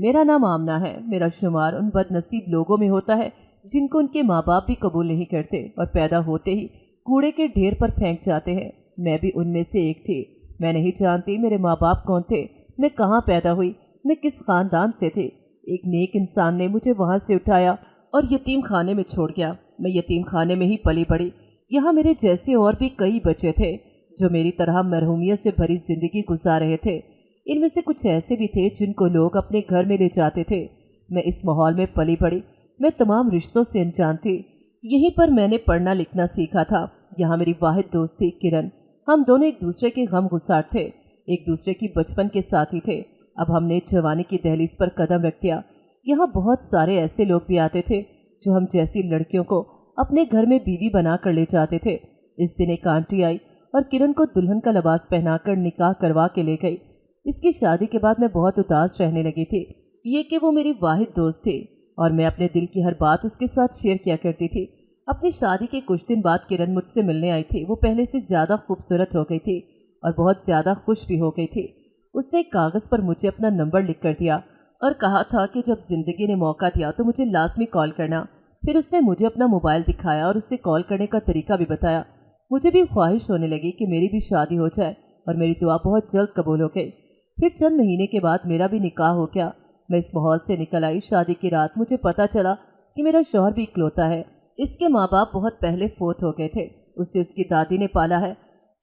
میرا نام آمنہ ہے۔ میرا شمار ان بدنصیب لوگوں میں ہوتا ہے جن کو ان کے ماں باپ بھی قبول نہیں کرتے اور پیدا ہوتے ہی کوڑے کے ڈھیر پر پھینک جاتے ہیں۔ میں بھی ان میں سے ایک تھی۔ میں نہیں جانتی میرے ماں باپ کون تھے، میں کہاں پیدا ہوئی، میں کس خاندان سے تھی۔ ایک نیک انسان نے مجھے وہاں سے اٹھایا اور یتیم خانے میں چھوڑ گیا۔ میں یتیم خانے میں ہی پلی بڑھی۔ یہاں میرے جیسے اور بھی کئی بچے تھے جو میری طرح محرومیت سے بھری زندگی گزار رہے تھے۔ ان میں سے کچھ ایسے بھی تھے جن کو لوگ اپنے گھر میں لے جاتے تھے۔ میں اس ماحول میں پلی بڑھی۔ میں تمام رشتوں سے انجان تھی۔ یہیں پر میں نے پڑھنا لکھنا سیکھا تھا۔ یہاں میری واحد دوست تھی کرن۔ ہم دونوں ایک دوسرے کے غم گسار تھے، ایک دوسرے کی بچپن کے ساتھی تھے۔ اب ہم نے جوانی کی دہلیز پر قدم رکھ دیا۔ یہاں بہت سارے ایسے لوگ بھی آتے تھے جو ہم جیسی لڑکیوں کو اپنے گھر میں بیوی بنا کر لے جاتے تھے۔ اس دن ایک آنٹی آئی اور کرن کو دلہن کا لباس پہنا کر نکاح کروا کے لے گئی۔ اس کی شادی کے بعد میں بہت اداس رہنے لگی تھی، یہ کہ وہ میری واحد دوست تھی اور میں اپنے دل کی ہر بات اس کے ساتھ شیئر کیا کرتی تھی۔ اپنی شادی کے کچھ دن بعد کرن مجھ سے ملنے آئی تھی۔ وہ پہلے سے زیادہ خوبصورت ہو گئی تھی اور بہت زیادہ خوش بھی ہو گئی تھی۔ اس نے ایک کاغذ پر مجھے اپنا نمبر لکھ کر دیا اور کہا تھا کہ جب زندگی نے موقع دیا تو مجھے لازمی کال کرنا۔ پھر اس نے مجھے اپنا موبائل دکھایا اور اس سے کال کرنے کا طریقہ بھی بتایا۔ مجھے بھی خواہش ہونے لگی کہ میری بھی شادی ہو جائے اور میری دعا بہت جلد قبول ہو گئی۔ پھر چند مہینے کے بعد میرا بھی نکاح ہو گیا۔ میں اس ماحول سے نکل آئی۔ شادی کی رات مجھے پتہ چلا کہ میرا شوہر بھی اکلوتا ہے۔ اس کے ماں باپ بہت پہلے فوت ہو گئے تھے۔ اسے اس کی دادی نے پالا ہے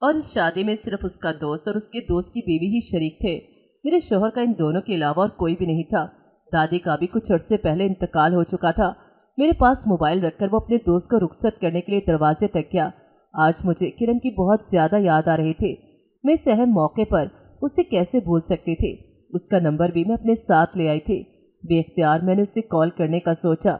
اور اس شادی میں صرف اس کا دوست اور اس کے دوست کی بیوی ہی شریک تھے۔ میرے شوہر کا ان دونوں کے علاوہ اور کوئی بھی نہیں تھا۔ دادی کا بھی کچھ عرصے پہلے انتقال ہو چکا تھا۔ میرے پاس موبائل رکھ کر وہ اپنے دوست کو رخصت کرنے کے لیے دروازے تک گیا۔ آج مجھے کرن کی بہت زیادہ یاد آ رہی تھی۔ میں اس اہم موقع پر اسے کیسے بھول سکتی تھی۔ اس کا نمبر بھی میں اپنے ساتھ لے آئی تھی۔ بے اختیار میں نے اسے کال کرنے کا سوچا۔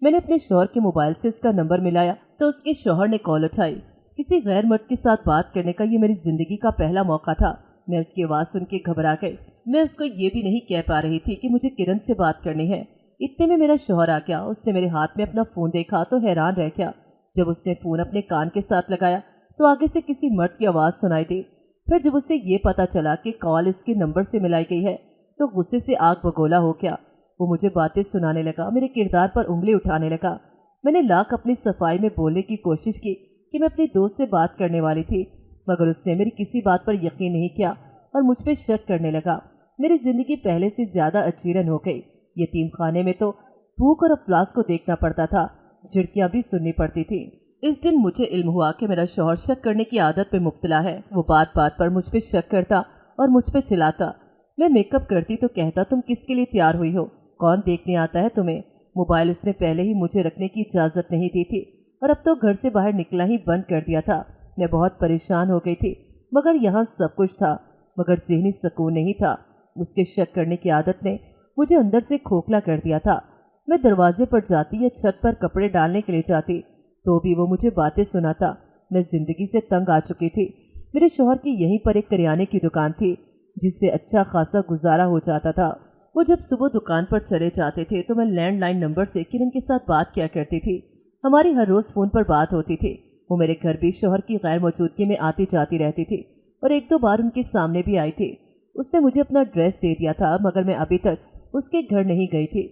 میں نے اپنے شوہر کے موبائل سے اس کا نمبر ملایا تو اس کے شوہر نے کال اٹھائی۔ کسی غیر مرد کے ساتھ بات کرنے کا یہ میری زندگی کا پہلا موقع تھا۔ میں اس کی آواز سن کے گھبرا گئی۔ میں اس کو یہ بھی نہیں کہہ پا رہی تھی کہ مجھے کرن سے بات کرنی ہے۔ اتنے میں میرا شوہر آ گیا۔ اس نے میرے ہاتھ میں اپنا فون دیکھا تو حیران رہ گیا۔ جب اس نے فون اپنے کان کے ساتھ لگایا تو آگے سے کسی مرد کی آواز سنائی دی۔ پھر جب اسے یہ پتا چلا کہ کال اس کے نمبر سے ملائی گئی ہے تو غصے سے آگ بگولا ہو گیا۔ وہ مجھے باتیں سنانے لگا، میرے کردار پر انگلی اٹھانے لگا۔ میں نے لاکھ اپنی صفائی میں بولنے کی کوشش کی کہ میں اپنی دوست سے بات کرنے والی تھی، مگر اس نے میری کسی بات پر یقین نہیں کیا اور مجھ پہ شک کرنے لگا۔ میری زندگی پہلے سے زیادہ اچیرن ہو گئی۔ یتیم خانے میں تو بھوک اور افلاس کو دیکھنا پڑتا تھا، جھڑکیاں بھی سننی پڑتی تھی۔ اس دن مجھے علم ہوا کہ میرا شوہر شک کرنے کی عادت پہ مبتلا ہے۔ وہ بات بات پر مجھ پہ شک کرتا اور مجھ پہ چلاتا۔ میں میک اپ کرتی تو کہتا تم کس کے لیے تیار ہوئی ہو، کون دیکھنے آتا ہے تمہیں؟ موبائل اس نے پہلے ہی مجھے رکھنے کی اجازت نہیں دی تھی اور اب تو گھر سے باہر نکلا ہی بند کر دیا تھا۔ میں بہت پریشان ہو گئی تھی، مگر یہاں سب کچھ تھا مگر ذہنی سکون نہیں تھا۔ اس کے شک کرنے کی عادت نے مجھے اندر سے کھوکھلا کر دیا تھا۔ میں دروازے پر جاتی یا چھت پر کپڑے ڈالنے کے لیے جاتی تو بھی وہ مجھے باتیں سناتا۔ میں زندگی سے تنگ آ چکی تھی۔ میرے شوہر کی یہیں پر ایک کریانے کی دکان تھی جس سے اچھا خاصا گزارا ہو جاتا تھا۔ وہ جب صبح دکان پر چلے جاتے تھے تو میں لینڈ لائن نمبر سے کرن کے ساتھ بات کیا کرتی تھی۔ ہماری ہر روز فون پر بات ہوتی تھی۔ وہ میرے گھر بھی شوہر کی غیر موجودگی میں آتی جاتی رہتی تھی اور ایک دو بار ان کے سامنے بھی آئی تھی۔ اس نے مجھے اپنا ایڈریس دے دیا تھا مگر میں ابھی تک اس کے گھر نہیں گئی تھی۔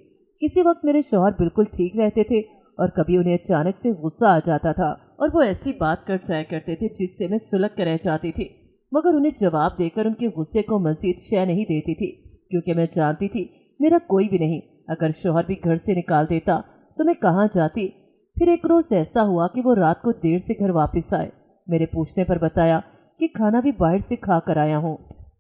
کسی وقت میرے شوہر بالکل ٹھیک رہتے تھے اور کبھی انہیں اچانک سے غصہ آ جاتا تھا اور وہ ایسی بات کر جایا کرتے تھے جس سے میں سلگ کر رہ جاتی تھی، مگر انہیں جواب دے کر ان کے غصے کو مزید شے نہیں دیتی تھی کیونکہ میں جانتی تھی میرا کوئی بھی نہیں۔ اگر شوہر بھی گھر سے نکال دیتا تو میں کہاں جاتی؟ پھر ایک روز ایسا ہوا کہ وہ رات کو دیر سے گھر واپس آئے۔ میرے پوچھنے پر بتایا کہ کھانا بھی باہر سے کھا کر آیا ہوں۔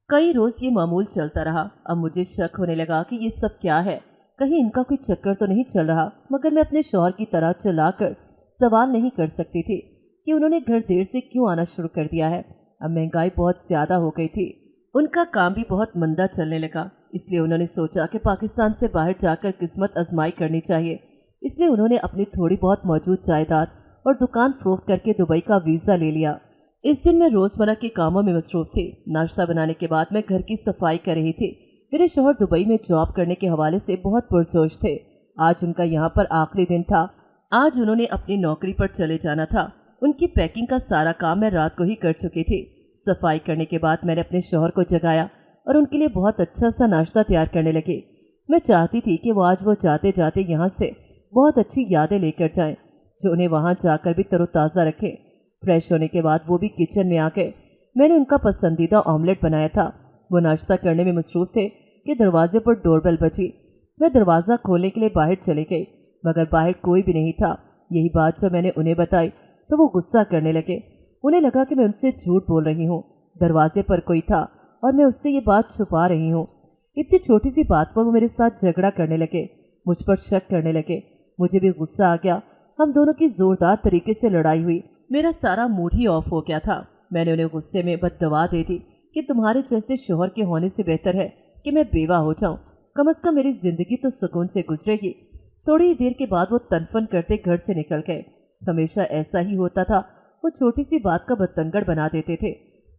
کئی روز یہ معمول چلتا رہا۔ اب مجھے شک ہونے لگا کہ یہ سب کیا ہے، کہیں ان کا کوئی چکر تو نہیں چل رہا، مگر میں اپنے شوہر کی طرح چلا کر سوال نہیں کر سکتی تھی کہ انہوں نے گھر دیر سے کیوں آنا شروع کر دیا ہے۔ اب مہنگائی بہت زیادہ ہو گئی تھی، ان کا کام بھی بہت مندہ چلنے لگا، اس لیے انہوں نے سوچا کہ پاکستان سے باہر جا کر قسمت آزمائی کرنی چاہیے۔ اس لیے انہوں نے اپنی تھوڑی بہت موجود جائیداد اور دکان فروخت کر کے دبئی کا ویزا لے لیا۔ اس دن میں روزمرہ کے کاموں میں مصروف تھی۔ ناشتہ بنانے کے بعد میں گھر کی صفائی کر رہی تھی۔ میرے شوہر دبئی میں جاب کرنے کے حوالے سے بہت پرجوش تھے۔ آج ان کا یہاں پر آخری دن تھا۔ آج انہوں نے اپنی نوکری پر چلے جانا تھا۔ ان کی پیکنگ کا سارا کام میں رات کو ہی کر چکی تھی۔ صفائی کرنے کے بعد میں نے اپنے شوہر کو جگایا اور ان کے لیے بہت اچھا سا ناشتہ تیار کرنے لگی۔ मैं चाहती थी कि आज वो जाते जाते यहाँ से बहुत अच्छी यादें लेकर जाएं, जो उन्हें वहाँ जाकर भी तरोताज़ा रखें। फ्रेश होने के बाद वो भी किचन में आके मैंने उनका पसंदीदा ऑमलेट बनाया था। वो नाश्ता करने में मसरूफ़ थे कि दरवाजे पर डोरबेल बजी। मैं दरवाज़ा खोलने के लिए बाहर चली गई, मगर बाहर कोई भी नहीं था। यही बात जब मैंने उन्हें बताई तो वो गुस्सा करने लगे। उन्हें लगा कि मैं उनसे झूठ बोल रही हूँ। दरवाजे पर कोई था और मैं उससे ये बात छुपा रही हूँ। इतनी छोटी सी बात पर वो मेरे साथ झगड़ा करने लगे, मुझ पर शक करने लगे। मुझे भी गुस्सा आ गया। हम दोनों की ज़ोरदार तरीके से लड़ाई हुई। मेरा सारा मूड ही ऑफ हो गया था। मैंने उन्हें गुस्से में बददुआ दे दी कि तुम्हारे जैसे शोहर के होने से बेहतर है कि मैं बेवा हो जाऊं। कम से कम मेरी जिंदगी तो सुकून से गुजरेगी। थोड़ी ही देर के बाद वो तनफन करते घर से निकल गए। हमेशा ऐसा ही होता था, वो छोटी सी बात का बतंगड़ बना देते थे।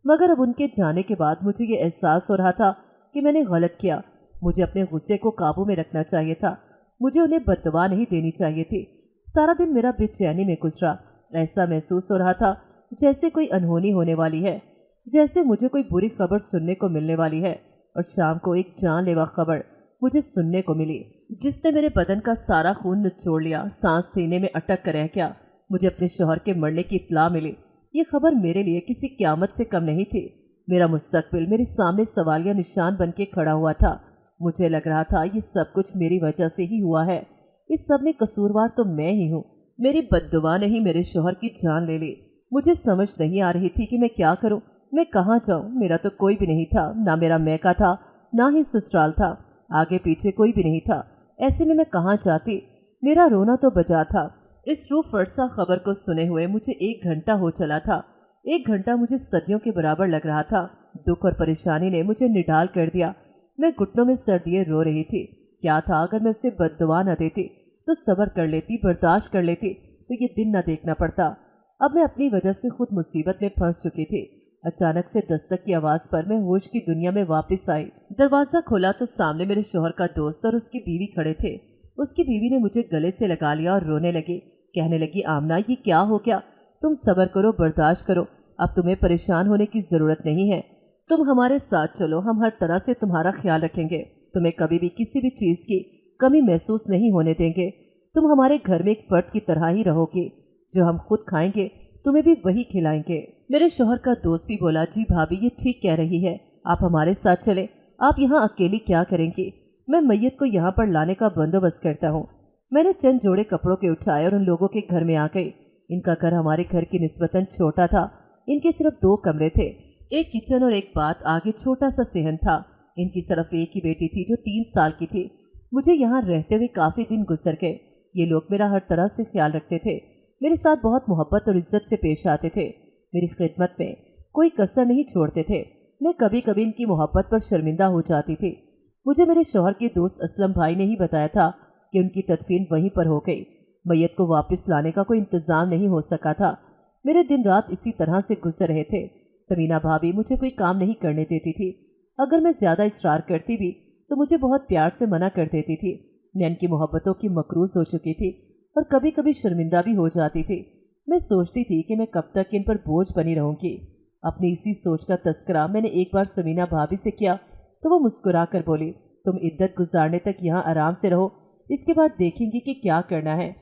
मगर अब उनके जाने के बाद मुझे ये एहसास हो रहा था कि मैंने गलत किया। मुझे अपने गुस्से को काबू में रखना चाहिए था। मुझे उन्हें बददुआ नहीं देनी चाहिए थी। सारा दिन मेरा बेचैनी में गुजरा। ऐसा महसूस हो रहा था जैसे कोई अनहोनी होने वाली है, जैसे मुझे कोई बुरी खबर सुनने को मिलने वाली है। और शाम को एक जानलेवा खबर मुझे सुनने को मिली, जिसने मेरे बदन का सारा खून निचोड़ लिया। सांस सीने में अटक कर रह गया। मुझे अपने शौहर के मरने की इत्तला मिली। ये खबर मेरे लिए किसी क़यामत से कम नहीं थी। मेरा मुस्तकबिल मेरे सामने सवालिया निशान बन के खड़ा हुआ था। मुझे लग रहा था ये सब कुछ मेरी वजह से ही हुआ है। इस सब में कसूरवार तो मैं ही हूँ। मेरी बद्दुआ ने ही मेरे शौहर की जान ले ली। मुझे समझ नहीं आ रही थी कि मैं क्या करूँ, मैं कहाँ जाऊँ। मेरा तो कोई भी नहीं था, ना मेरा मैका था, ना ही ससुराल था। आगे पीछे कोई भी नहीं था। ऐसे में मैं कहाँ जाती। मेरा रोना तो बजा था। इस रूह फरसा खबर को सुने हुए मुझे 1 घंटा हो चला था। 1 घंटा मुझे सदियों के बराबर लग रहा था। दुख और परेशानी ने मुझे निढाल कर दिया। मैं घुटनों में सर दिए रो रही थी। क्या था अगर मैं उससे बद्दुआ न देती तो सब्र कर लेती, बर्दाश्त कर लेती तो ये दिन न देखना पड़ता। अब मैं अपनी वजह से खुद मुसीबत में फंस चुकी थी। अचानक से दस्तक की आवाज़ पर मैं होश की दुनिया में वापस आई। दरवाज़ा खोला तो सामने मेरे शौहर का दोस्त और उसकी बीवी खड़े थे। उसकी बीवी ने मुझे गले से लगा लिया और रोने लगी। कहने लगी, आमना ये क्या हो गया? तुम सब्र करो, बर्दाश्त करो। अब तुम्हें परेशान होने की ज़रूरत नहीं है। तुम हमारे साथ चलो, हम हर तरह से तुम्हारा ख्याल रखेंगे। तुम्हें कभी भी किसी भी चीज़ की कमी महसूस नहीं होने देंगे। तुम हमारे घर में एक फ़र्द की तरह ही रहोगे। जो हम खुद खाएंगे तुम्हें भी वही खिलाएंगे। मेरे शौहर का दोस्त भी बोला, जी भाभी ये ठीक कह रही है, आप हमारे साथ चले। आप यहाँ अकेली क्या करेंगी? मैं मैयत को यहाँ पर लाने का बंदोबस्त करता हूँ। मैंने चंद जोड़े कपड़ों के उठाए और उन लोगों के घर में आ गई। इनका घर हमारे घर की निस्बतन छोटा था। इनके सिर्फ 2 कमरे थे, एक किचन और एक बात। आगे छोटा सा सेहन था। इनकी सिर्फ एक ही बेटी थी जो 3 साल की थी। मुझे यहाँ रहते हुए काफ़ी दिन गुजर गए। ये लोग मेरा हर तरह से ख्याल रखते थे, मेरे साथ बहुत मोहब्बत और इज्जत से पेश आते थे। मेरी खिदमत में कोई कसर नहीं छोड़ते थे। मैं कभी कभी इनकी मोहब्बत पर शर्मिंदा हो जाती थी। मुझे मेरे शौहर के दोस्त असलम भाई ने ही बताया था कि उनकी तदफीन वहीं पर हो गई। मैयत को वापस लाने का कोई इंतज़ाम नहीं हो सका था। मेरे दिन रात इसी तरह से गुजर रहे थे। समीना भाभी मुझे कोई काम नहीं करने देती थी। अगर मैं ज़्यादा इसरार करती भी तो मुझे बहुत प्यार से मना कर देती थी। मैं इनकी मोहब्बतों की मकरूज हो चुकी थी और कभी कभी शर्मिंदा भी हो जाती थी। मैं सोचती थी कि मैं कब तक इन पर बोझ बनी रहूँगी। अपनी इसी सोच का तस्करा मैंने एक बार समीना भाभी से किया तो वो मुस्कुरा कर बोली, तुम इद्दत गुजारने तक यहाँ आराम से रहो, इसके बाद देखेंगी कि क्या करना है।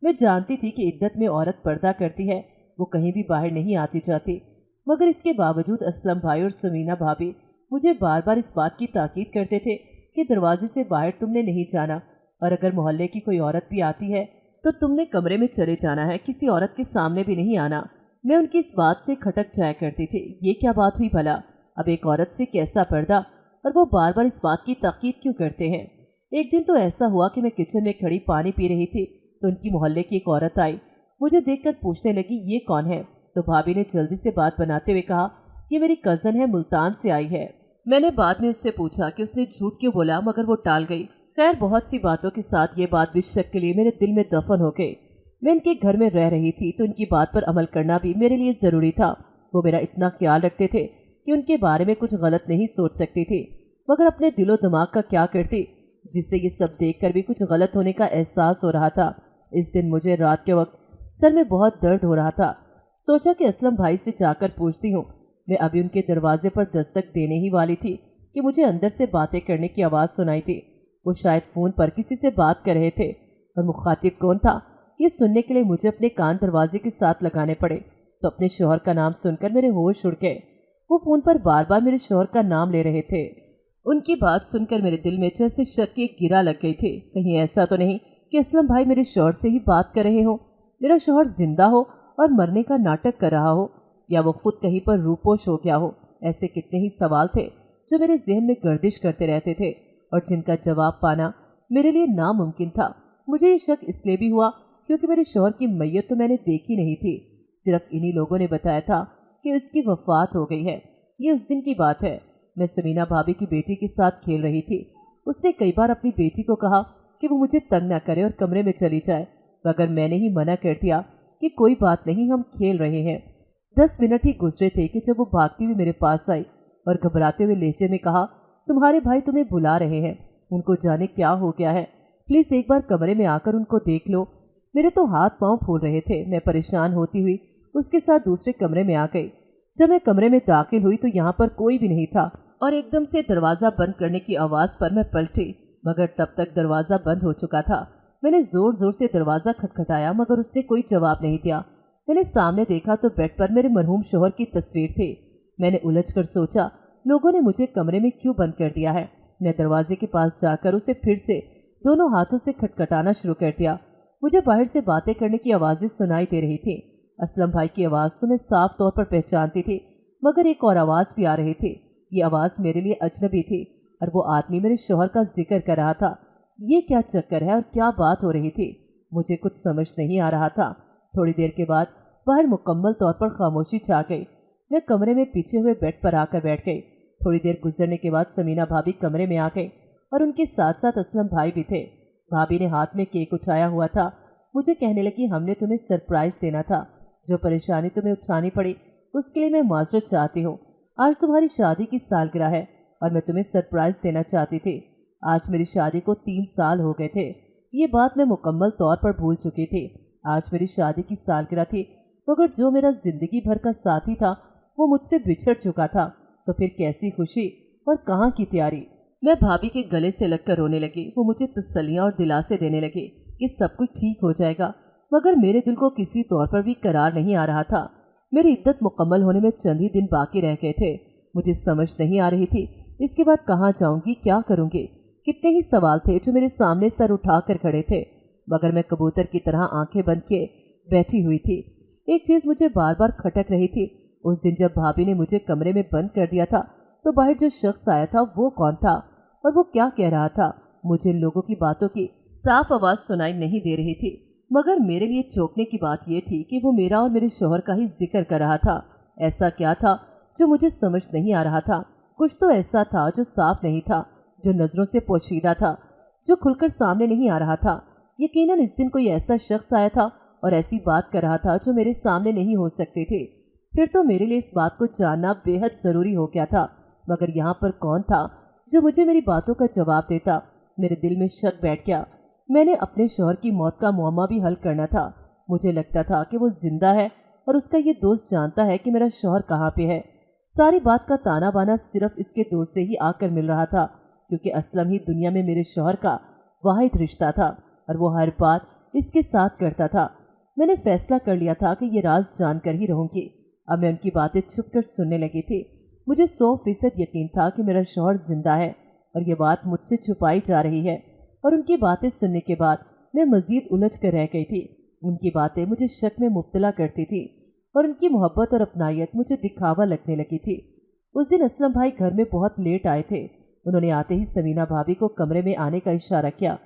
मैं जानती थी कि इद्दत में औरत पर्दा करती है, वो कहीं भी बाहर नहीं आती जाती। मगर इसके बावजूद असलम भाई और समीना भाभी मुझे बार बार इस बात की ताकीद करते थे कि दरवाजे से बाहर तुमने नहीं जाना, और अगर मोहल्ले की कोई औरत भी आती है तो तुमने कमरे में चले जाना है, किसी औरत के सामने भी नहीं आना। मैं उनकी इस बात से खटक जाया करती थी। ये क्या बात हुई भला? अब एक औरत से कैसा पर्दा, और वो बार बार इस बात की ताकीद क्यों करते हैं? एक दिन तो ऐसा हुआ कि मैं किचन में खड़ी पानी पी रही थी तो उनकी मोहल्ले की एक औरत आई। मुझे देखकर पूछने लगी, ये कौन है? तो भाभी ने जल्दी से बात बनाते हुए कहा, ये मेरी कज़न है, मुल्तान से आई है। मैंने बाद में उससे पूछा कि उसने झूठ क्यों बोला, मगर वो टाल गई। खैर बहुत सी बातों के साथ ये बात भी शक के लिए मेरे दिल में दफन हो गई। मैं इनके घर में रह रही थी तो इनकी बात पर अमल करना भी मेरे लिए ज़रूरी था। वो मेरा इतना ख्याल रखते थे कि उनके बारे में कुछ गलत नहीं सोच सकती थी, मगर अपने दिलो दिमाग का क्या करती, जिससे ये सब देखकर भी कुछ गलत होने का एहसास हो रहा था। इस दिन मुझे रात के वक्त सर में बहुत दर्द हो रहा था। सोचा कि असलम भाई से जाकर पूछती हूँ। मैं अभी उनके दरवाजे पर दस्तक देने ही वाली थी कि मुझे अंदर से बातें करने की आवाज़ सुनाई थी। वो शायद फ़ोन पर किसी से बात कर रहे थे, और मुखातिब कौन था ये सुनने के लिए मुझे अपने कान दरवाजे के साथ लगाने पड़े। तो अपने शौहर का नाम सुनकर मेरे होश उड़ गए। वो फ़ोन पर बार बार मेरे शौहर का नाम ले रहे थे। उनकी बात सुनकर मेरे दिल में जैसे शक की एक गिरा लग गई थी। कहीं ऐसा तो नहीं कि असलम भाई मेरे शौहर से ही बात कर रहे हो, मेरा शौहर जिंदा हो और मरने का नाटक कर रहा हो, या वो खुद कहीं पर रूपोश हो गया हो। ऐसे कितने ही सवाल थे जो मेरे जहन में गर्दिश करते रहते थे और जिनका जवाब पाना मेरे लिए नामुमकिन था। मुझे ये शक इसलिए भी हुआ क्योंकि मेरे शौहर की मैयत तो मैंने देखी नहीं थी, सिर्फ इन्हीं लोगों ने बताया था कि उसकी वफात हो गई है। ये उस दिन की बात है, मैं समीना भाभी की बेटी के साथ खेल रही थी। उसने कई बार अपनी बेटी को कहा कि वो मुझे तंग न करे और कमरे में चली जाए, मगर मैंने ही मना कर दिया कि कोई बात नहीं, हम खेल रहे हैं। 10 मिनट ही गुजरे थे कि जब वो भागती हुई मेरे पास आई और घबराते हुए लहजे में कहा, तुम्हारे भाई तुम्हें बुला रहे हैं, उनको जाने क्या हो गया है, प्लीज़ एक बार कमरे में आकर उनको देख लो। मेरे तो हाथ पांव फूल रहे थे। मैं परेशान होती हुई उसके साथ दूसरे कमरे में आ गई। जब मैं कमरे में दाखिल हुई तो यहाँ पर कोई भी नहीं था और एकदम से दरवाज़ा बंद करने की आवाज़ पर मैं पलटी, मगर तब तक दरवाज़ा बंद हो चुका था। मैंने ज़ोर ज़ोर से दरवाज़ा खटखटाया मगर उसने कोई जवाब नहीं दिया। मैंने सामने देखा तो बेड पर मेरे मरहूम शौहर की तस्वीर थी। मैंने उलझ कर सोचा, लोगों ने मुझे कमरे में क्यों बंद कर दिया है। मैं दरवाजे के पास जाकर उसे फिर से दोनों हाथों से खटखटाना शुरू कर दिया। मुझे बाहर से बातें करने की आवाज़ें सुनाई दे रही थी। असलम भाई की आवाज़ तो मैं साफ तौर पर पहचानती थी, मगर एक और आवाज़ भी आ रही थी। ये आवाज़ मेरे लिए अजनबी थी और वो आदमी मेरे शौहर का जिक्र कर रहा था। ये क्या चक्कर है और क्या बात हो रही थी, मुझे कुछ समझ नहीं आ रहा था। थोड़ी देर के बाद बाहर मुकम्मल तौर पर खामोशी छा गई। मैं कमरे में पीछे हुए बेड पर आकर बैठ गई। थोड़ी देर गुजरने के बाद समीना भाभी कमरे में आ गई और उनके साथ साथ असलम भाई भी थे। भाभी ने हाथ में केक उठाया हुआ था। मुझे कहने लगी, हमने तुम्हें सरप्राइज़ देना था, जो परेशानी तुम्हें उठानी पड़ी उसके लिए मैं माजरत चाहती हूँ। आज तुम्हारी शादी की सालगिरह है और मैं तुम्हें सरप्राइज़ देना चाहती थी। आज मेरी शादी को 3 साल हो गए थे। ये बात मैं मुकम्मल तौर पर भूल चुकी थी। आज मेरी शादी की सालगिरह थी, मगर जो मेरा जिंदगी भर का साथी था वो मुझसे बिछड़ चुका था। तो फिर कैसी खुशी और कहाँ की तैयारी। मैं भाभी के गले से लगकर रोने लगी। वो मुझे तसल्लियाँ और दिलासे देने लगी कि सब कुछ ठीक हो जाएगा, मगर मेरे दिल को किसी तौर पर भी करार नहीं आ रहा था। मेरी इद्दत मुकम्मल होने में चंद ही दिन बाकी रह गए थे। मुझे समझ नहीं आ रही थी इसके बाद कहाँ जाऊंगी, क्या करूंगी। कितने ही सवाल थे जो मेरे सामने सर उठा कर खड़े थे, मगर मैं कबूतर की तरह आंखें बंद किए बैठी हुई थी। एक चीज़ मुझे बार बार खटक रही थी। उस दिन जब भाभी ने मुझे कमरे में बंद कर दिया था तो बाहर जो शख्स आया था वो कौन था और वो क्या कह रहा था। मुझे लोगों की बातों की साफ आवाज़ सुनाई नहीं दे रही थी, मगर मेरे लिए चौंकने की बात यह थी कि वो मेरा और मेरे शौहर का ही जिक्र कर रहा था। ऐसा क्या था जो मुझे समझ नहीं आ रहा था। कुछ तो ऐसा था जो साफ नहीं था, जो नज़रों से पोशीदा था, जो खुलकर सामने नहीं आ रहा था। यकीनन इस दिन कोई ऐसा शख्स आया था और ऐसी बात कर रहा था जो मेरे सामने नहीं हो सकती थी। फिर तो मेरे लिए इस बात को जानना बेहद ज़रूरी हो गया था, मगर यहाँ पर कौन था जो मुझे मेरी बातों का जवाब देता। मेरे दिल में शक बैठ गया। मैंने अपने शौहर की मौत का मुअम्मा भी हल करना था। मुझे लगता था कि वो जिंदा है और उसका ये दोस्त जानता है कि मेरा शौहर कहाँ पे है। सारी बात का ताना बाना सिर्फ इसके दोस्त से ही आकर मिल रहा था, क्योंकि असलम ही दुनिया में मेरे शौहर का वाहिद रिश्ता था और वो हर बात इसके साथ करता था। मैंने फैसला कर लिया था कि ये राज जानकर ही रहूँगी। अब मैं उनकी बातें छुप कर सुनने लगी थी। मुझे 100% यकीन था कि मेरा शौहर जिंदा है और ये बात मुझसे छुपाई जा रही है, और उनकी बातें सुनने के बाद मैं मज़ीद उलझ कर रह गई थी। उनकी बातें मुझे शक में मुब्तला करती थी और उनकी मोहब्बत और अपनायत मुझे दिखावा लगने लगी थी। उस दिन असलम भाई घर में बहुत लेट आए थे। उन्होंने आते ही समीना भाभी को कमरे में आने का इशारा किया।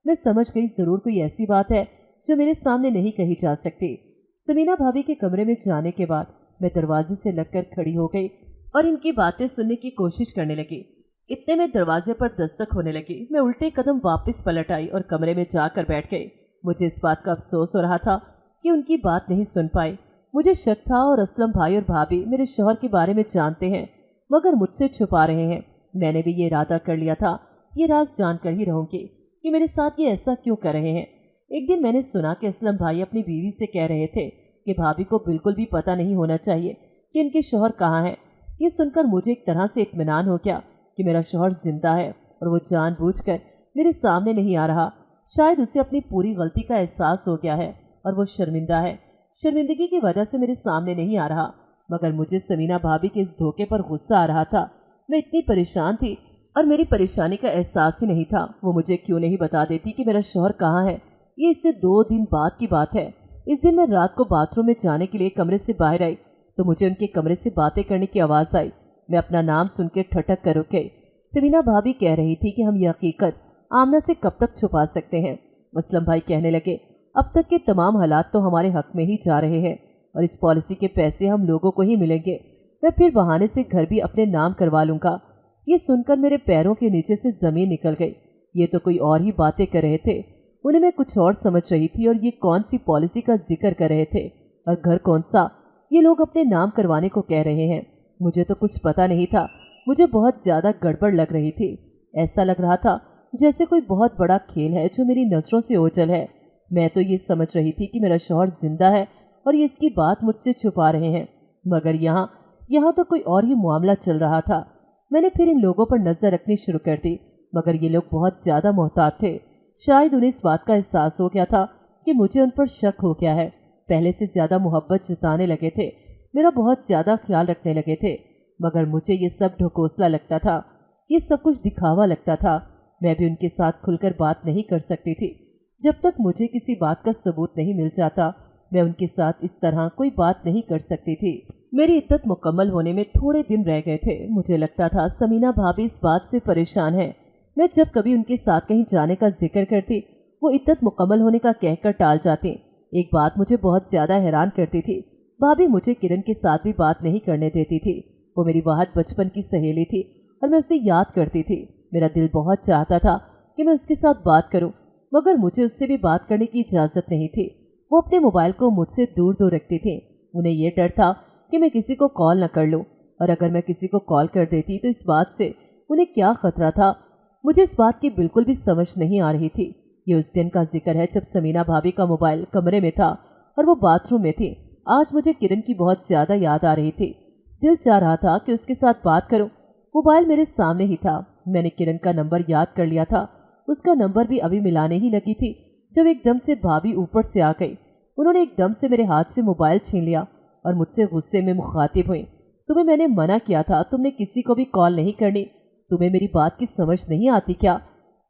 मैं समझ गई ज़रूर कोई ऐसी बात है जो मेरे सामने नहीं कही जा सकती। समीना भाभी के कमरे में जाने के बाद मैं दरवाजे से लगकर खड़ी हो गई और इनकी बातें सुनने की कोशिश करने लगी। इतने में दरवाजे पर दस्तक होने लगी। मैं उल्टे कदम वापस पलट आई और कमरे में जाकर बैठ गई। मुझे इस बात का अफसोस हो रहा था कि उनकी बात नहीं सुन पाई। मुझे शक था और असलम भाई और भाभी मेरे शौहर के बारे में जानते हैं, मगर मुझसे छुपा रहे हैं। मैंने भी ये इरादा कर लिया था, ये राज जानकर ही रहूँगी कि मेरे साथ ये ऐसा क्यों कर रहे हैं। एक दिन मैंने सुना कि असलम भाई अपनी बीवी से कह रहे थे कि भाभी को बिल्कुल भी पता नहीं होना चाहिए कि इनके शौहर कहाँ हैं। ये सुनकर मुझे एक तरह से इत्मीनान हो गया कि मेरा शौहर जिंदा है और वो जानबूझकर मेरे सामने नहीं आ रहा। शायद उसे अपनी पूरी गलती का एहसास हो गया है और वो शर्मिंदा है। शर्मिंदगी की वजह से मेरे सामने नहीं आ रहा, मगर मुझे समीना भाभी के इस धोखे पर गुस्सा आ रहा था। मैं इतनी परेशान थी और मेरी परेशानी का एहसास ही नहीं था। वो मुझे क्यों नहीं बता देती कि मेरा शौहर कहाँ है। ये इससे 2 दिन बाद की बात है। इस दिन मैं रात को बाथरूम में जाने के लिए कमरे से बाहर आई तो मुझे उनके कमरे से बातें करने की आवाज़ आई। मैं अपना नाम सुन के ठटक कर रुक गई। समीना भाभी कह रही थी कि हम ये हकीकत आमना से कब तक छुपा सकते हैं। असलम भाई कहने लगे, अब तक के तमाम हालात तो हमारे हक में ही जा रहे हैं और इस पॉलिसी के पैसे हम लोगों को ही मिलेंगे। मैं फिर बहाने से घर भी अपने नाम करवा लूँगा। ये सुनकर मेरे पैरों के नीचे से ज़मीन निकल गई। ये तो कोई और ही बातें कर रहे थे। उन्हें मैं कुछ और समझ रही थी और ये कौन सी पॉलिसी का जिक्र कर रहे थे और घर कौन सा ये लोग अपने नाम करवाने को कह रहे हैं। मुझे तो कुछ पता नहीं था। मुझे बहुत ज़्यादा गड़बड़ लग रही थी। ऐसा लग रहा था जैसे कोई बहुत बड़ा खेल है जो मेरी नज़रों से ओझल है। मैं तो ये समझ रही थी कि मेरा शौहर जिंदा है और ये इसकी बात मुझसे छुपा रहे हैं, मगर यहाँ तो कोई और ही मामला चल रहा था। मैंने फिर इन लोगों पर नज़र रखनी शुरू कर दी, मगर ये लोग बहुत ज़्यादा मोहतात थे। शायद उन्हें इस बात का एहसास हो गया था कि मुझे उन पर शक हो गया है। पहले से ज़्यादा मोहब्बत जताने लगे थे, मेरा बहुत ज़्यादा ख्याल रखने लगे थे, मगर मुझे ये सब ढकोसला लगता था। ये सब कुछ दिखावा लगता था। मैं भी उनके साथ खुलकर बात नहीं कर सकती थी। जब तक मुझे किसी बात का सबूत नहीं मिल जाता, मैं उनके साथ इस तरह कोई बात नहीं कर सकती थी। मेरी इद्दत मुकम्मल होने में थोड़े दिन रह गए थे। मुझे लगता था समीना भाभी इस बात से परेशान है। मैं जब कभी उनके साथ कहीं जाने का जिक्र करती, वो इद्दत मुकम्मल होने का कहकर टाल जाती। एक बात मुझे बहुत ज़्यादा हैरान करती थी, भाभी मुझे किरण के साथ भी बात नहीं करने देती थी। वो मेरी वाहद बचपन की सहेली थी और मैं उसे याद करती थी। मेरा दिल बहुत चाहता था कि मैं उसके साथ बात करूं, मगर मुझे उससे भी बात करने की इजाज़त नहीं थी। वो अपने मोबाइल को मुझसे दूर दूर रखती थी। उन्हें यह डर था कि मैं किसी को कॉल न कर लूं, और अगर मैं किसी को कॉल कर देती तो इस बात से उन्हें क्या खतरा था। मुझे इस बात की बिल्कुल भी समझ नहीं आ रही थी। ये उस दिन का जिक्र है जब समीना भाभी का मोबाइल कमरे में था और वो बाथरूम में थी। आज मुझे किरण की बहुत ज़्यादा याद आ रही थी। दिल चाह रहा था कि उसके साथ बात करूं। मोबाइल मेरे सामने ही था। मैंने किरण का नंबर याद कर लिया था। उसका नंबर भी अभी मिलाने ही लगी थी जब एकदम से भाभी ऊपर से आ गई। उन्होंने एकदम से मेरे हाथ से मोबाइल छीन लिया और मुझसे गुस्से में मुखातिब हुई, तुम्हें मैंने मना किया था, तुमने किसी को भी कॉल नहीं करनी। तुम्हें मेरी बात की समझ नहीं आती क्या?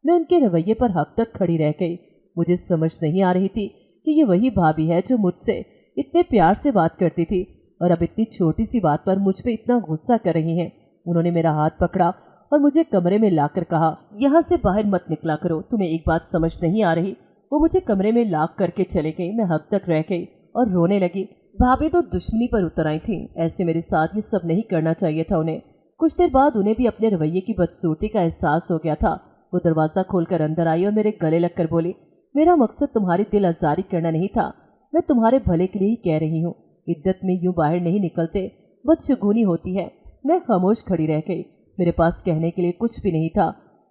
मैं उनके रवैये पर हद तक खड़ी रह गई। मुझे समझ नहीं आ रही थी कि ये वही भाभी है जो मुझसे इतने प्यार से बात करती थी और अब इतनी छोटी सी बात पर मुझ पे इतना गुस्सा कर रही हैं। उन्होंने मेरा हाथ पकड़ा और मुझे कमरे में लाकर कहा, यहाँ से बाहर मत निकला करो, तुम्हें एक बात समझ नहीं आ रही। वो मुझे कमरे में लाक करके चले गई। मैं हद तक रह गई और रोने लगी। भाभी तो दुश्मनी पर उतर आई थी। ऐसे मेरे साथ ये सब नहीं करना चाहिए था उन्हें। कुछ देर बाद उन्हें भी अपने रवैये की बदसूरती का एहसास हो गया था। वो दरवाज़ा खोलकर अंदर आई और मेरे गले लगकर बोली, मेरा मकसद तुम्हारी दिल आज़ारी करना नहीं था, मैं तुम्हारे भले के लिए ही कह रही हूँ। इद्दत में यूँ बाहर नहीं निकलते, बदशगुनी होती है। मैं खामोश खड़ी रह गई। मेरे पास कहने के लिए कुछ भी नहीं था।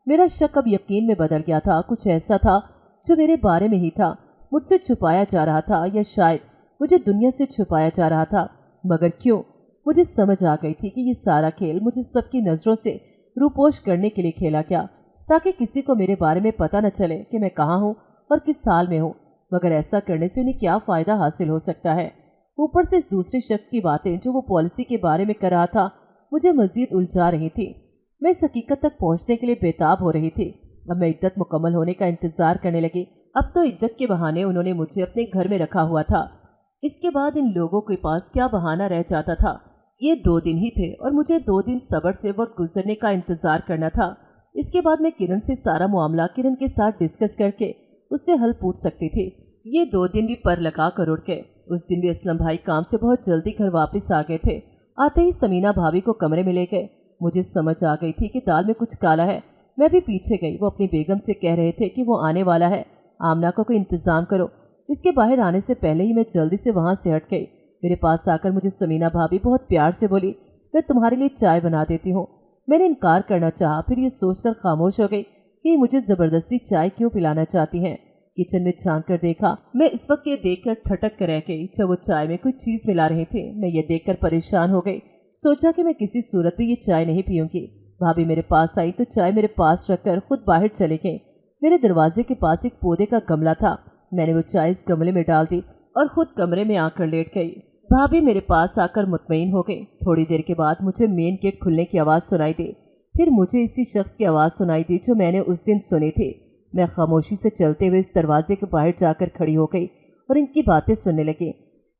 मेरा शक अब यकीन में बदल गया था। कुछ ऐसा था जो मेरे बारे में ही था, मुझसे छुपाया जा रहा था, या शायद मुझे दुनिया से छुपाया जा रहा था। मगर क्यों? मुझे समझ आ गई थी कि ये सारा खेल मुझे सबकी नज़रों से रूपोश करने के लिए खेला गया, ताकि किसी को मेरे बारे में पता न चले कि मैं कहाँ हूँ और किस साल में हूँ। मगर ऐसा करने से उन्हें क्या फ़ायदा हासिल हो सकता है? ऊपर से इस दूसरे शख्स की बातें जो वो पॉलिसी के बारे में कर रहा था मुझे मज़ीद उलझा रही थी। मैं इस हकीकत तक पहुँचने के लिए बेताब हो रही थी। अब मैं इद्दत मुकम्मल होने का इंतज़ार करने लगी। अब तो इद्दत के बहाने उन्होंने मुझे अपने घर में रखा हुआ था। इसके बाद इन लोगों के पास क्या बहाना रह जाता था? ये 2 दिन ही थे और मुझे 2 दिन सब्र से वक्त गुजरने का इंतज़ार करना था। इसके बाद मैं किरण से सारा मामला किरण के साथ डिस्कस करके उससे हल पूछ सकती थी। ये 2 दिन भी पर लगा कर उड़ गए। उस दिन भी असलम भाई काम से बहुत जल्दी घर वापस आ गए थे। आते ही समीना भाभी को कमरे में ले गए। मुझे समझ आ गई थी कि दाल में कुछ काला है। मैं भी पीछे गई। वो अपनी बेगम से कह रहे थे कि वो आने वाला है, आमना को कोई इंतज़ाम करो। इसके बाहर आने से पहले ही मैं जल्दी से वहाँ से हट गई। मेरे पास आकर मुझे समीना भाभी बहुत प्यार से बोली, मैं तुम्हारे लिए चाय बना देती हूँ। मैंने इनकार करना चाहा, फिर ये सोचकर खामोश हो गई कि मुझे ज़बरदस्ती चाय क्यों पिलाना चाहती हैं। किचन में झांक कर देखा। मैं इस वक्त ये देखकर ठटक कर रह गई जब वो चाय में कोई चीज़ मिला रहे थे। मैं ये देखकर परेशान हो गई। सोचा कि मैं किसी सूरत में ये चाय नहीं पीऊँगी। भाभी मेरे पास आई तो चाय मेरे पास रखकर खुद बाहर चले गई। मेरे दरवाजे के पास एक पौधे का गमला था। मैंने वो चाय इस गमले में डाल दी और खुद कमरे में आकर लेट गई। भाभी मेरे पास आकर मुतमईन हो गई। थोड़ी देर के बाद मुझे मेन गेट खुलने की आवाज़ सुनाई दी। फिर मुझे इसी शख्स की आवाज़ सुनाई दी जो मैंने उस दिन सुनी थी। मैं खामोशी से चलते हुए इस दरवाजे के बाहर जाकर खड़ी हो गई और इनकी बातें सुनने लगी।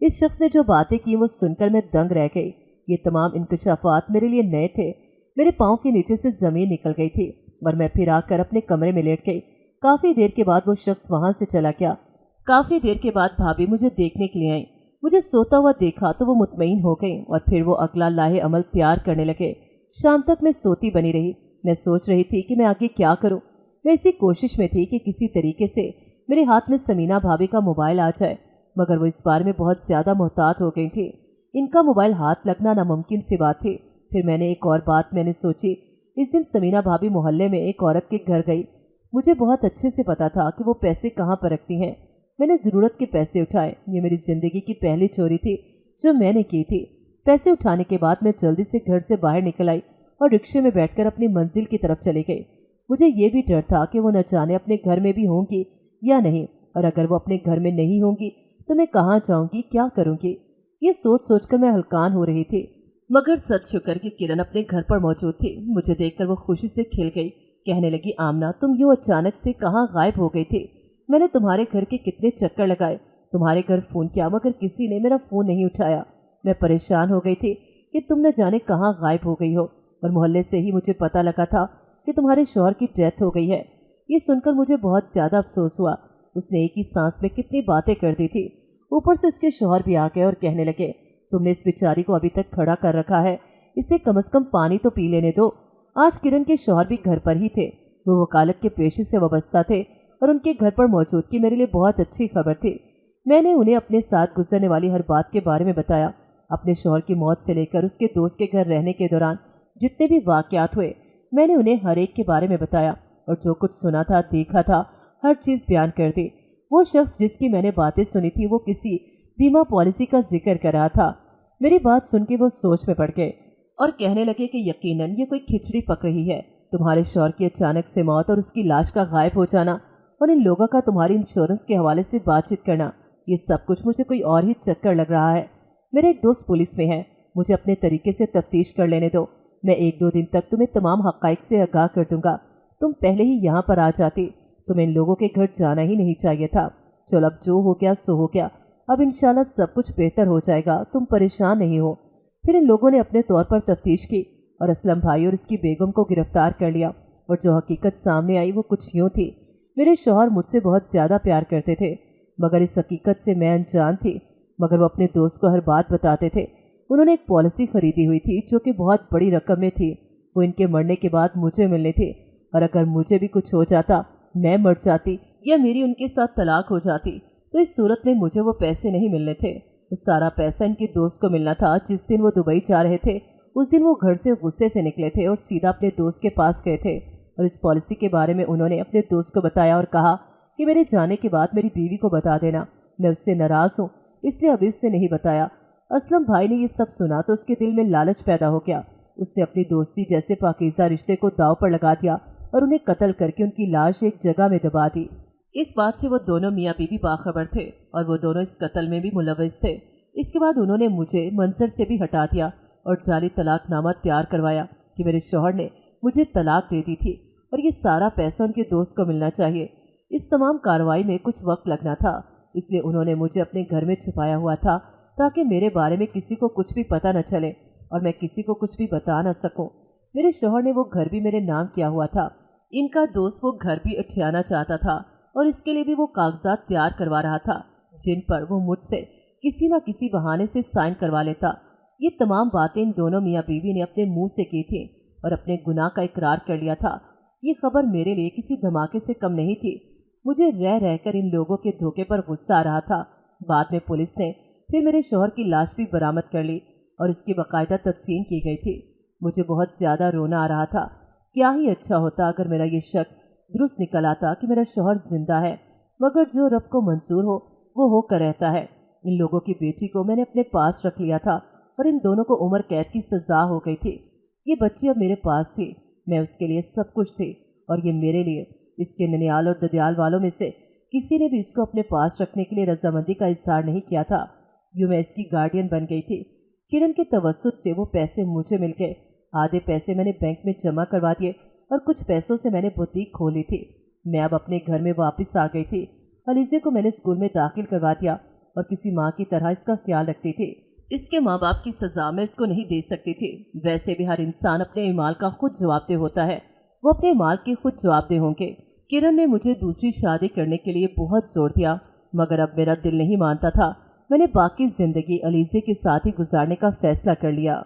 इस शख्स ने जो बातें की वो सुनकर मैं दंग रह गई। ये तमाम इंकशाफात मेरे लिए नए थे। मेरे पाँव के नीचे से ज़मीन निकल गई थी और मैं फिर आकर अपने कमरे में लेट गई। काफ़ी देर के बाद वो शख्स वहाँ से चला गया। काफ़ी देर के बाद भाभी मुझे देखने के लिए आई। मुझे सोता हुआ देखा तो वो मुतमईन हो गई और फिर वो अगला लाहे अमल तैयार करने लगे। शाम तक मैं सोती बनी रही। मैं सोच रही थी कि मैं आगे क्या करूं। मैं इसी कोशिश में थी कि किसी तरीके से मेरे हाथ में समीना भाभी का मोबाइल आ जाए, मगर वो इस बारे में बहुत ज़्यादा मोहतात हो गई थी। इनका मोबाइल हाथ लगना नामुमकिन सी बात थी। फिर मैंने एक और बात सोची। इस दिन समीना भाभी मोहल्ले में एक औरत के घर गई। मुझे बहुत अच्छे से पता था कि वो पैसे कहाँ पर रखती हैं। मैंने ज़रूरत के पैसे उठाए। ये मेरी ज़िंदगी की पहली चोरी थी जो मैंने की थी। पैसे उठाने के बाद मैं जल्दी से घर से बाहर निकल आई और रिक्शे में बैठकर अपनी मंजिल की तरफ चली गई। मुझे ये भी डर था कि वो न जाने अपने घर में भी होंगी या नहीं, और अगर वो अपने घर में नहीं होंगी तो मैं कहाँ जाऊँगी, क्या करूँगी। ये सोच सोचकर मैं हलकान हो रही थी। मगर सच शुक्र कि किरण अपने घर पर मौजूद थी। मुझे देखकर वो खुशी से खिल गई। कहने लगी, आमना तुम यूँ अचानक से कहाँ गायब हो गई थी? मैंने तुम्हारे घर के कितने चक्कर लगाए, तुम्हारे घर फ़ोन किया, मगर किसी ने मेरा फ़ोन नहीं उठाया। मैं परेशान हो गई थी कि तुम न जाने कहाँ गायब हो गई हो, और मोहल्ले से ही मुझे पता लगा था कि तुम्हारे शौहर की डेथ हो गई है। ये सुनकर मुझे बहुत ज़्यादा अफसोस हुआ। उसने एक ही सांस में कितनी बातें कर दी थी। ऊपर से उसके शौहर भी आ गए और कहने लगे, तुमने इस बेचारी को अभी तक खड़ा कर रखा है, इसे कम से कम पानी तो पी लेने दो। आज किरण के शौहर भी घर पर ही थे। वो वकालत के पेशे से वाबस्ता थे और उनके घर पर मौजूदगी मेरे लिए बहुत अच्छी खबर थी। मैंने उन्हें अपने साथ गुजरने वाली हर बात के बारे में बताया। अपने शौहर की मौत से लेकर उसके दोस्त के घर रहने के दौरान जितने भी वाक़यात हुए, मैंने उन्हें हर एक के बारे में बताया और जो कुछ सुना था, देखा था, हर चीज़ बयान कर दी। वो शख्स जिसकी मैंने बातें सुनी थी वो किसी बीमा पॉलिसी का जिक्र कर रहा था। मेरी बात सुन के वो सोच में पड़ गए और कहने लगे कि यकीनन ये कोई खिचड़ी पक रही है। तुम्हारे शौहर की अचानक से मौत और उसकी लाश का गायब हो जाना और इन लोगों का तुम्हारी इंश्योरेंस के हवाले से बातचीत करना, ये सब कुछ मुझे कोई और ही चक्कर लग रहा है। मेरा एक दोस्त पुलिस में है, मुझे अपने तरीके से तफ्तीश कर लेने दो। मैं 1-2 दिन तक तुम्हें तमाम हक़ाइक़ से आगाह कर दूंगा। तुम पहले ही यहाँ पर आ जाती। तुम्हें इन लोगों के घर जाना ही नहीं चाहिए था। चलो अब जो हो गया सो हो गया। अब इंशाल्लाह सब कुछ बेहतर हो जाएगा, तुम परेशान नहीं हो। फिर इन लोगों ने अपने तौर पर तफ्तीश की और असलम भाई और उसकी बेगम को गिरफ्तार कर लिया। और जो हकीकत सामने आई वो कुछ यूँ थी। मेरे शौहर मुझसे बहुत ज़्यादा प्यार करते थे, मगर इस हकीकत से मैं अनजान थी। मगर वो अपने दोस्त को हर बात बताते थे। उन्होंने एक पॉलिसी ख़रीदी हुई थी जो कि बहुत बड़ी रकम में थी। वो इनके मरने के बाद मुझे मिलनी थी, और अगर मुझे भी कुछ हो जाता, मैं मर जाती या मेरी उनके साथ तलाक हो जाती, तो इस सूरत में मुझे वो पैसे नहीं मिलने थे। वो सारा पैसा इनके दोस्त को मिलना था। जिस दिन वो दुबई जा रहे थे उस दिन वो घर से गुस्से से निकले थे और सीधा अपने दोस्त के पास गए थे, और इस पॉलिसी के बारे में उन्होंने अपने दोस्त को बताया और कहा कि मेरे जाने के बाद मेरी बीवी को बता देना। मैं उससे नाराज़ हूँ, इसलिए अभी उससे नहीं बताया। असलम भाई ने ये सब सुना तो उसके दिल में लालच पैदा हो गया। उसने अपनी दोस्ती जैसे पाकीज़ा रिश्ते को दाव पर लगा दिया और उन्हें कत्ल करके उनकी लाश एक जगह में दबा दी। इस बात से वो दोनों मियाँ बीवी बाखबर थे और वो दोनों इस कत्ल में भी मुलव्वस थे। इसके बाद उन्होंने मुझे मंजर से भी हटा दिया और जाली तलाकनामा तैयार करवाया कि मेरे शौहर ने मुझे तलाक दे दी थी और ये सारा पैसा उनके दोस्त को मिलना चाहिए। इस तमाम कार्रवाई में कुछ वक्त लगना था, इसलिए उन्होंने मुझे अपने घर में छुपाया हुआ था ताकि मेरे बारे में किसी को कुछ भी पता न चले और मैं किसी को कुछ भी बता न सकूं। मेरे शौहर ने वो घर भी मेरे नाम किया हुआ था। इनका दोस्त वो घर भी उठियाना चाहता था और इसके लिए भी वो कागजात तैयार करवा रहा था, जिन पर वो मुझसे किसी न किसी बहाने से साइन करवा लेता। ये तमाम बातें इन दोनों मियाँ बीवी ने अपने मुंह से की थी और अपने गुनाह का इकरार कर लिया था। ये खबर मेरे लिए किसी धमाके से कम नहीं थी। मुझे रह रहकर इन लोगों के धोखे पर गुस्सा आ रहा था। बाद में पुलिस ने फिर मेरे शौहर की लाश भी बरामद कर ली और इसकी बाकायदा तदफीन की गई थी। मुझे बहुत ज़्यादा रोना आ रहा था। क्या ही अच्छा होता अगर मेरा ये शक दुरुस्त निकल आता कि मेरा शौहर जिंदा है, मगर जो रब को मंजूर हो वो होकर रहता है। इन लोगों की बेटी को मैंने अपने पास रख लिया था और इन दोनों को उम्र कैद की सज़ा हो गई थी। ये बच्ची अब मेरे पास थी, मैं उसके लिए सब कुछ थी और ये मेरे लिए اس کے ننیال اور ددیال والوں میں سے کسی نے بھی اس کو اپنے پاس رکھنے کے لیے رضامندی کا اظہار نہیں کیا تھا۔ یوں میں اس کی گارڈین بن گئی تھی۔ کرن کے توسط سے وہ پیسے مجھے مل گئے۔ آدھے پیسے میں نے بینک میں جمع کروا دیے اور کچھ پیسوں سے میں نے بوتیک کھولی تھی۔ میں اب اپنے گھر میں واپس آ گئی تھی۔ علیزے کو میں نے اسکول میں داخل کروا دیا اور کسی ماں کی طرح اس کا خیال رکھتی تھی۔ اس کے ماں باپ کی سزا میں اس کو نہیں دے سکتی تھی۔ ویسے بھی ہر انسان اپنے اعمال کا خود جواب دہ ہوتا ہے۔ وہ اپنے اعمال کے خود جواب دہ ہوں گے۔ کرن نے مجھے دوسری شادی کرنے کے لیے بہت زور دیا، مگر اب میرا دل نہیں مانتا تھا۔ میں نے باقی زندگی علیزے کے ساتھ ہی گزارنے کا فیصلہ کر لیا۔